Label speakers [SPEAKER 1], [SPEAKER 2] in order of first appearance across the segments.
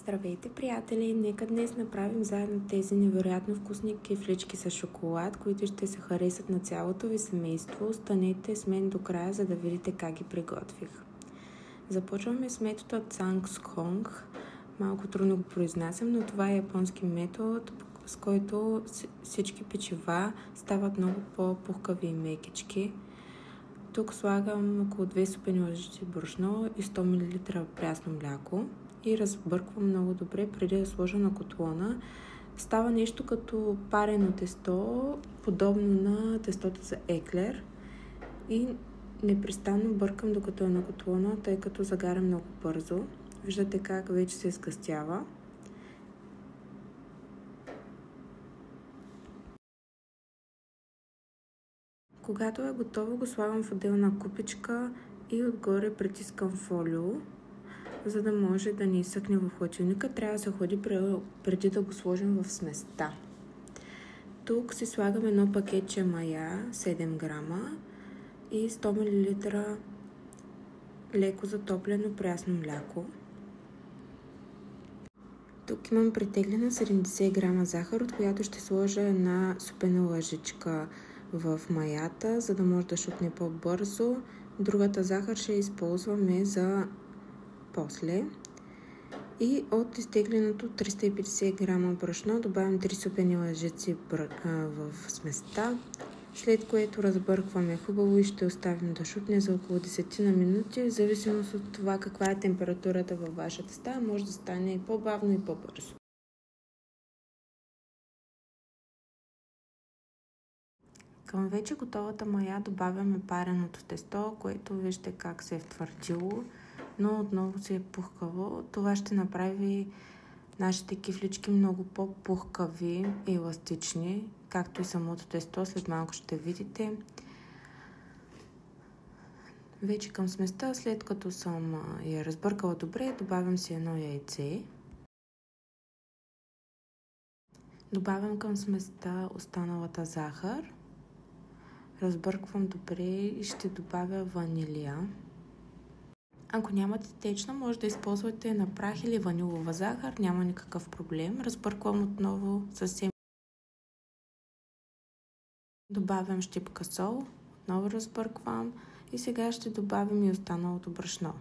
[SPEAKER 1] Здравейте, приятели! Нека днес направим заедно тези невероятно вкусни кифлички с шоколад, които ще се харесат на цялото ви семейство. Останете с мен до края, за да видите как ги приготвих. Започваме с метода Цангсконг. Малко трудно го произнасям, но това е японски метод, с който всички печива стават много по-пухкави и мекички. Тук слагам около 2 супени лъжици брашно и 100 мл прясно мляко и разбърквам много добре преди да сложа на котлона. Става нещо като парено тесто, подобно на тестото за еклер, и непрестанно бъркам докато е на котлона, тъй като загаря много бързо. Виждате как вече се изгъстява. Когато е готово, го слагам в отделна купичка и отгоре притискам фолио, за да може да не изсъхне в хладилника. Трябва да се хлади преди да го сложим в сместа. Тук си слагам едно пакетче мая, 7 грама и 100 мл леко затоплено прясно мляко. Тук имам притеглена 70 грама захар, от която ще сложа една супена лъжичка в маята, за да може да шукне по-бързо. Другата захар ще използваме за после. И от изтегленото 350 грама брашно добавям 3 супени лъжици в сместа, след което разбъркваме хубаво и ще оставим да шукне за около 10 на минути. В зависимост от това каква е температурата във вашата стая, може да стане и по-бавно и по-бързо. Към вече готовата мая добавяме пареното тесто, което вижте как се е втвърдило, но отново се е пухкаво. Това ще направи нашите кифлички много по-пухкави и еластични, както и самото тесто, след малко ще видите. Вече към сместа, след като съм я разбъркала добре, добавям си едно яйце. Добавям към сместа останалата захар. Разбърквам добре и ще добавя ванилия. Ако нямате течна, може да използвате на прах или ванилова захар, няма никакъв проблем. Разбърквам отново съвсем. Добавям щипка сол, отново разбърквам и сега ще добавим и останалото брашно.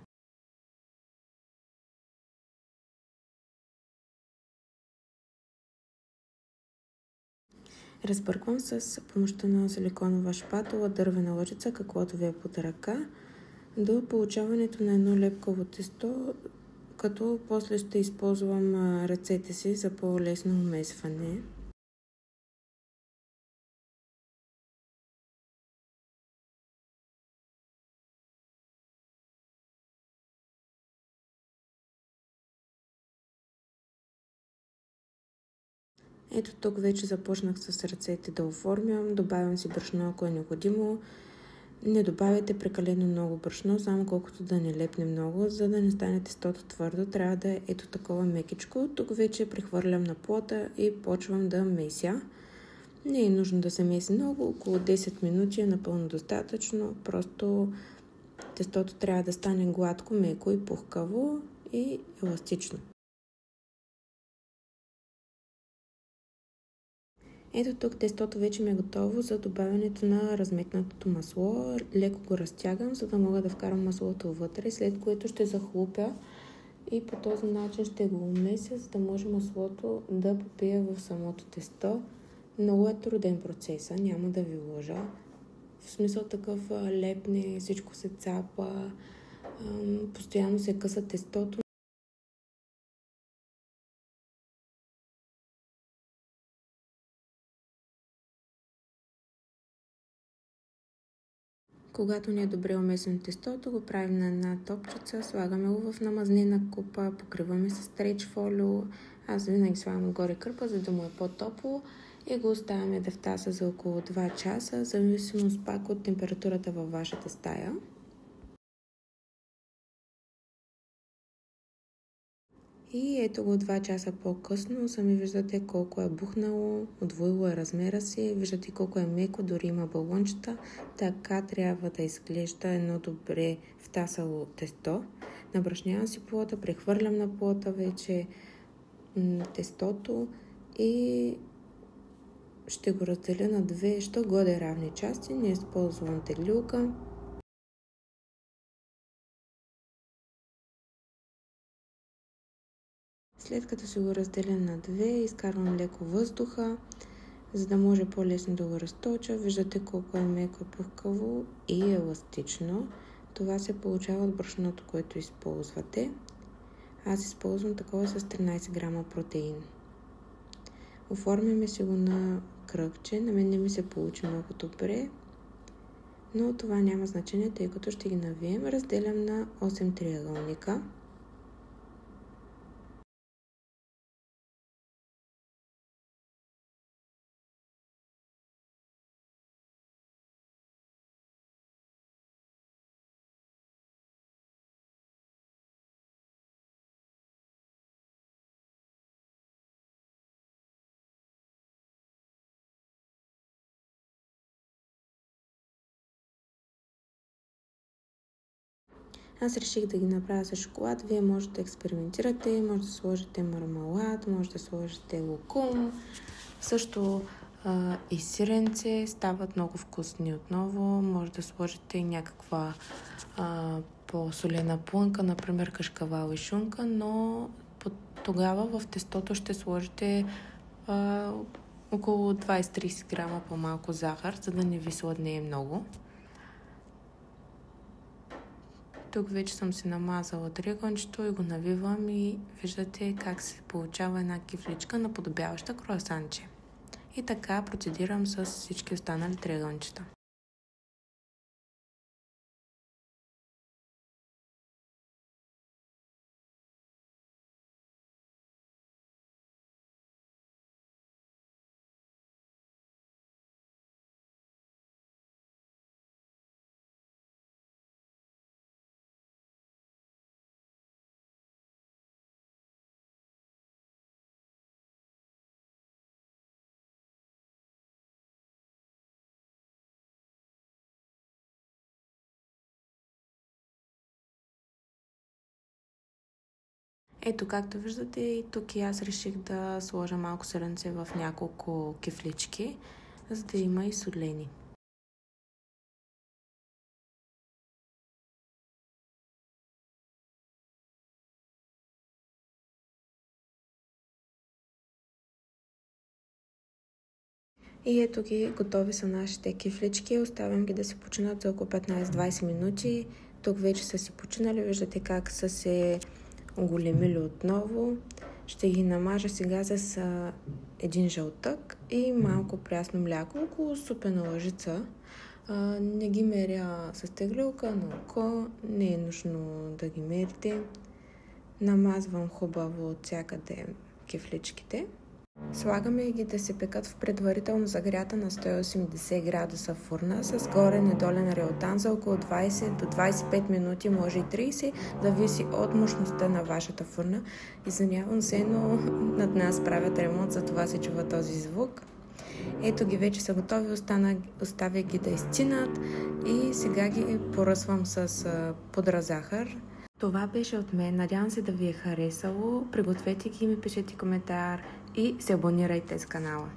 [SPEAKER 1] Разбърквам с помощта на силиконова шпатула, дървена лъжица, каквото ви е под ръка, до получаването на едно лепкаво тесто, като после ще използвам ръцете си за по-лесно умесване. Ето тук вече започнах с ръцете да оформям, добавям си брашно, ако е необходимо. Не добавяйте прекалено много брашно, само колкото да не лепне много, за да не стане тестото твърдо. Трябва да е ето такова мекичко. Тук вече прехвърлям на плота и почвам да меся. Не е нужно да се меси много, около 10 минути е напълно достатъчно. Просто тестото трябва да стане гладко, меко и пухкаво и еластично. Ето тук тестото вече ми е готово за добавянето на разметнатото масло. Леко го разтягам, за да мога да вкарам маслото вътре, след което ще захлупя и по този начин ще го умеся, за да може маслото да попие в самото тесто. Много е труден процес, няма да ви лъжа. В смисъл такъв лепне, всичко се цапа, постоянно се къса тестото. Когато ни е добре умесено тестото, го правим на една топчица, слагаме го в намазнена купа, покриваме с стреч фолио. Аз винаги слагам отгоре кърпа, за да му е по-топло, и го оставяме да втаса за около 2 часа, в зависимост пак от температурата във вашата стая. И ето го 2 часа по-късно, сами виждате колко е бухнало, удвоило е размера си, виждате колко е меко, дори има балончета. Така трябва да изглежда едно добре втасало тесто. Набрашнявам си плота, прехвърлям на плота вече тестото и ще го разделя на две що-годе равни части. Не използвам теглилка. След като си го разделя на две, изкарвам леко въздуха, за да може по-лесно да го разточа. Виждате колко е меко, пухкаво и еластично. Това се получава от брашното, което използвате. Аз използвам такова с 13 грама протеин. Оформяме си го на кръгче. На мен не ми се получи много добре, но това няма значение, тъй като ще ги навием. Разделям на 8 триъгълника. Аз реших да ги направя с шоколад. Вие можете да експериментирате, може да сложите мармалад, може да сложите лукум. Също и сиренце стават много вкусни отново. Може да сложите някаква по-солена плънка, например кашкавал и шунка, но тогава в тестото ще сложите около 20-30 грама по-малко захар, за да не ви сладнее много. Тук вече съм си намазала триъгълнчето и го навивам и виждате как се получава една кифличка, наподобяваща круасанче. И така процедирам с всички останали триъгълнчета. Ето, както виждате, и тук и аз реших да сложа малко сиренце в няколко кифлички, за да има и содлени. И ето ги, готови са нашите кифлички. Оставям ги да се починат за около 15-20 минути. Тук вече са си починали, виждате как са се оголемили отново. Ще ги намажа сега с един жълтък и малко прясно мляко, около супена лъжица. Не ги меря с теглилка на око, не е нужно да ги мерите. Намазвам хубаво от всякъде кифличките. Слагаме ги да се пекат в предварително загрята на 180 градуса фурна с горен и долен реотан за около 20 до 25 минути, може и 30, зависи от мощността на вашата фурна. Извинявам се, но над нас правят ремонт, за това се чува този звук. Ето ги, вече са готови, оставя ги да изцинат и сега ги поръсвам с пудра захар. Това беше от мен, надявам се да ви е харесало. Пригответе ги, ми пишете коментар и се абонирайте с канала.